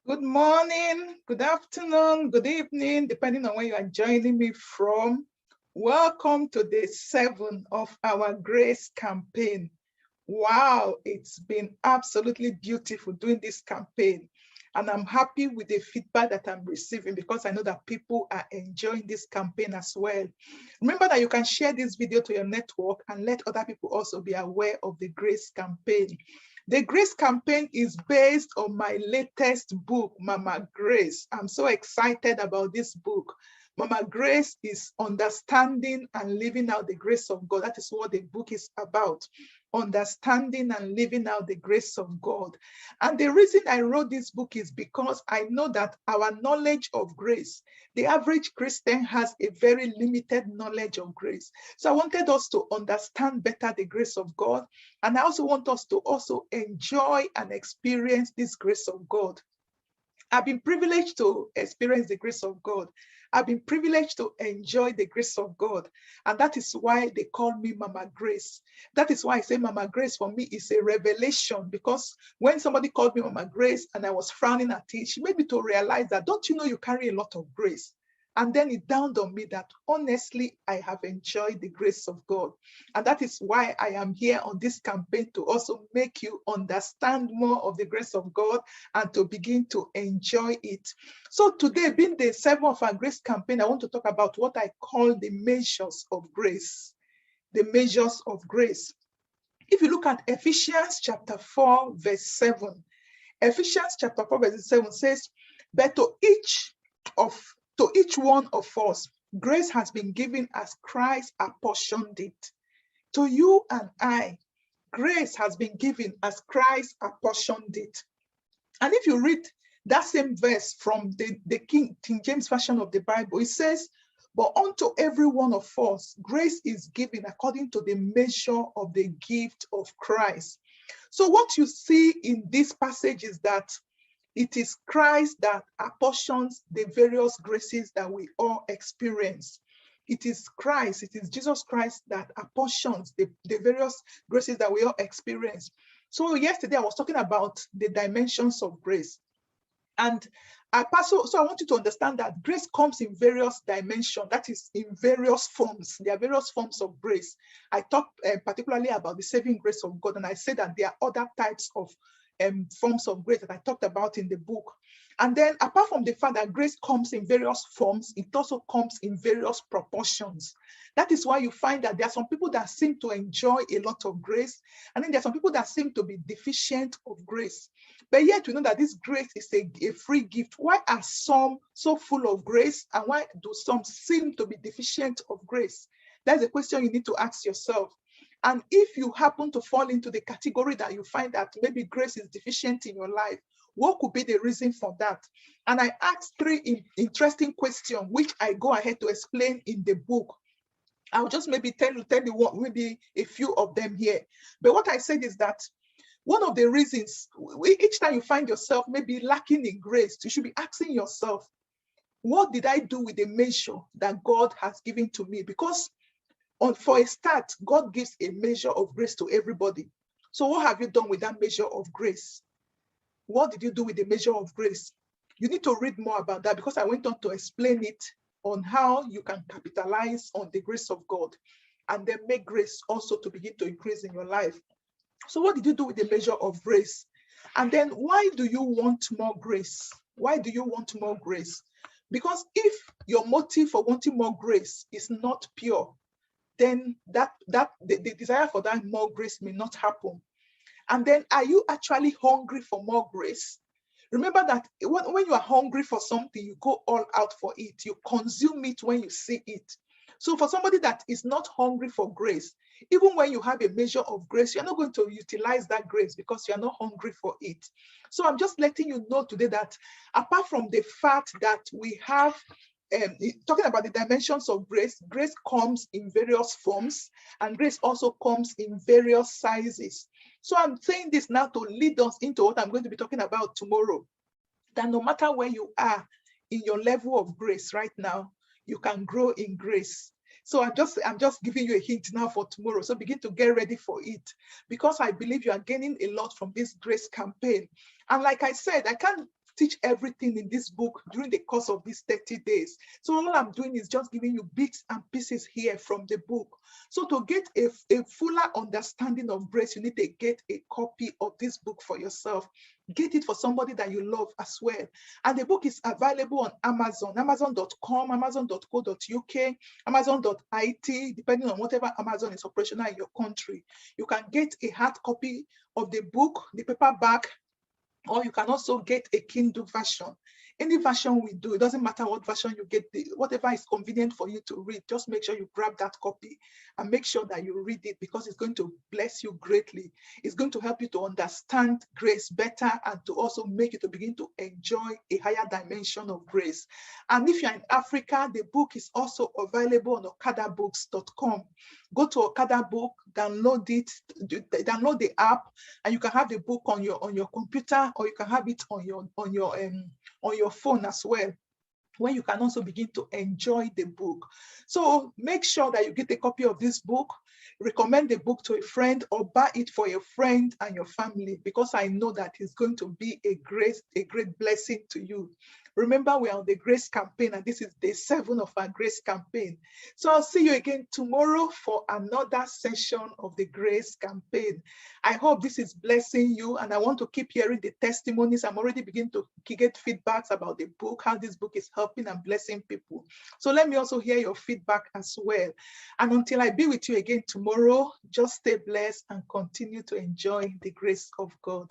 Good morning, good afternoon, good evening, depending on where you are joining me from. Welcome to day 7 of our Grace campaign. Wow, it's been absolutely beautiful doing this campaign. And I'm happy with the feedback that I'm receiving because I know that people are enjoying this campaign as well. Remember that you can share this video to your network and let other people also be aware of the Grace campaign. The Grace campaign is based on my latest book, Mama Grace. I'm so excited about this book. Mama Grace is understanding and living out the grace of God. That is what the book is about. Understanding and living out the grace of God. And the reason I wrote this book is because I know that our knowledge of grace, the average Christian has a very limited knowledge of grace. So I wanted us to understand better the grace of God. And I also want us to also enjoy and experience this grace of God. I've been privileged to experience the grace of God. I've been privileged to enjoy the grace of God. And that is why they call me Mama Grace. That is why I say Mama Grace for me is a revelation, because when somebody called me Mama Grace and I was frowning at it, she made me to realize that, don't you know you carry a lot of grace? And then it dawned on me that honestly, I have enjoyed the grace of God. And that is why I am here on this campaign, to also make you understand more of the grace of God and to begin to enjoy it. So today, being the 7 of our grace campaign, I want to talk about what I call the measures of grace. The measures of grace. If you look at Ephesians chapter 4, verse 7, Ephesians chapter 4, verse 7 says, but to each one of us, grace has been given as Christ apportioned it. To you and I, grace has been given as Christ apportioned it. And if you read that same verse from the King James Version of the Bible, it says, but unto every one of us, grace is given according to the measure of the gift of Christ. So what you see in this passage is that it is Christ that apportions the various graces that we all experience. It is Christ, it is Jesus Christ that apportions the various graces that we all experience. So yesterday I was talking about the dimensions of grace. And I want you to understand that grace comes in various dimensions, that is in various forms. There are various forms of grace. I talked particularly about the saving grace of God, and I said that there are other types of forms of grace that I talked about in the book. And then apart from the fact that grace comes in various forms, it also comes in various proportions. That is why you find that there are some people that seem to enjoy a lot of grace, and then there are some people that seem to be deficient of grace. But yet we know that this grace is a free gift. Why are some so full of grace, and why do some seem to be deficient of grace? That's a question you need to ask yourself. And if you happen to fall into the category that you find that maybe grace is deficient in your life, what could be the reason for that? And I asked 3 interesting questions, which I go ahead to explain in the book. I'll just maybe tell you maybe a few of them here. But what I said is that one of the reasons, each time you find yourself maybe lacking in grace, you should be asking yourself, what did I do with the measure that God has given to me? Because for a start, God gives a measure of grace to everybody. So what have you done with that measure of grace? What did you do with the measure of grace? You need to read more about that, because I went on to explain it on how you can capitalize on the grace of God and then make grace also to begin to increase in your life. So what did you do with the measure of grace? And then why do you want more grace? Why do you want more grace? Because if your motive for wanting more grace is not pure, then the desire for that more grace may not happen. And then, are you actually hungry for more grace? Remember that when you are hungry for something, you go all out for it. You consume it when you see it. So for somebody that is not hungry for grace, even when you have a measure of grace, you're not going to utilize that grace because you're not hungry for it. So I'm just letting you know today that apart from the fact that we have talking about the dimensions of grace, grace comes in various forms, and grace also comes in various sizes. So I'm saying this now to lead us into what I'm going to be talking about tomorrow, that no matter where you are in your level of grace right now, you can grow in grace. So I'm just giving you a hint now for tomorrow. So begin to get ready for it, because I believe you are gaining a lot from this grace campaign. And like I said, I can't teach everything in this book during the course of these 30 days. So all I'm doing is just giving you bits and pieces here from the book. So to get a fuller understanding of grace, you need to get a copy of this book for yourself. Get it for somebody that you love as well. And the book is available on Amazon, amazon.com, amazon.co.uk, amazon.it, depending on whatever Amazon is operational in your country. You can get a hard copy of the book, the paperback, or you can also get a Kindle version. Any version we do, it doesn't matter what version you get, whatever is convenient for you to read, just make sure you grab that copy and make sure that you read it, because it's going to bless you greatly. It's going to help you to understand grace better and to also make you to begin to enjoy a higher dimension of grace. And if you're in Africa, the book is also available on okadabooks.com. Go to Okada Book, download it, download the app, and you can have the book on your computer, or you can have it on your phone as well, where you can also begin to enjoy the book. So make sure that you get a copy of this book, recommend the book to a friend, or buy it for your friend and your family, because I know that it's going to be a great blessing to you. Remember, we are on the Grace Campaign, and this is day 7 of our Grace Campaign. So I'll see you again tomorrow for another session of the Grace Campaign. I hope this is blessing you, and I want to keep hearing the testimonies. I'm already beginning to get feedbacks about the book, how this book is helping and blessing people. So let me also hear your feedback as well. And until I be with you again tomorrow, just stay blessed and continue to enjoy the grace of God.